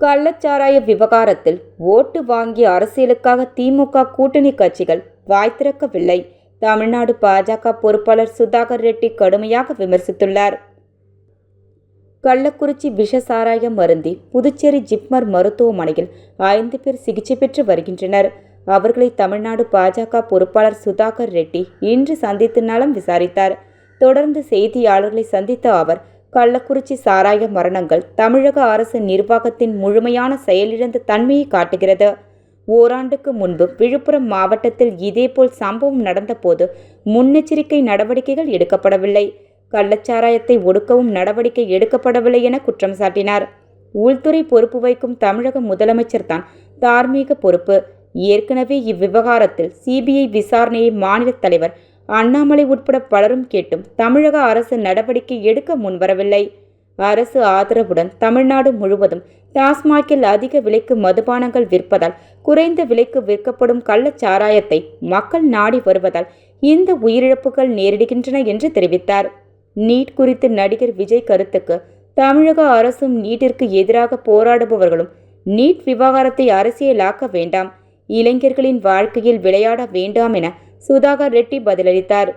கள்ளச்சாராய விவகாரத்தில் ஓட்டு வாங்கிய அரசியலுக்காக திமுக கூட்டணி கட்சிகள் வாய் திறக்கவில்லை. தமிழ்நாடு பாஜக பொறுப்பாளர் சுதாகர் ரெட்டி கடுமையாக விமர்சித்துள்ளார். கள்ளக்குறிச்சி விஷ சாராயம் அருந்தி புதுச்சேரி ஜிப்மர் மருத்துவமனையில் 5 பேர் சிகிச்சை பெற்று வருகின்றனர். அவர்களை தமிழ்நாடு பாஜக பொறுப்பாளர் சுதாகர் ரெட்டி இன்று சந்தித்து நலம் விசாரித்தார். தொடர்ந்து செய்தியாளர்களை சந்தித்த அவர், கள்ளக்குறிச்சி சாராய மரணங்கள் தமிழக அரசு நிர்வாகத்தின் முழுமையான செயலிழந்த தன்மையை காட்டுகிறது. ஓராண்டுக்கு முன்பு விழுப்புரம் மாவட்டத்தில் இதேபோல் சம்பவம் நடந்தபோது முன்னெச்சரிக்கை நடவடிக்கைகள் எடுக்கப்படவில்லை. கள்ளச்சாராயத்தை ஒடுக்கவும் நடவடிக்கை எடுக்கப்படவில்லை என குற்றம் சாட்டினார். உள்துறை பொறுப்பு வைக்கும் தமிழக முதலமைச்சர் தான் தார்மீக பொறுப்பு. ஏற்கனவே இவ்விவகாரத்தில் சிபிஐ விசாரணையை மாநில தலைவர் அண்ணாமலை உட்பட பலரும் கேட்டும் தமிழக அரசு நடவடிக்கை எடுக்க முன்வரவில்லை. அரசு ஆதரவுடன் தமிழ்நாடு முழுவதும் டாஸ்மாகில் அதிக விலைக்கு மதுபானங்கள் விற்பதால் குறைந்த விலைக்கு விற்கப்படும் கள்ளச்சாராயத்தை மக்கள் நாடி வருவதால் இந்த உயிரிழப்புகள் நேரிடுகின்றன என்று தெரிவித்தார். நீட் குறித்து நடிகர் விஜய் கருத்துக்கு தமிழக அரசும் நீட்டிற்கு எதிராக போராடுபவர்களும் நீட் விவகாரத்தை அரசியலாக்க வேண்டாம், இளைஞர்களின் வாழ்க்கையில் விளையாட வேண்டாம் என சுதாகர் ரெட்டி பதிலளித்தார்.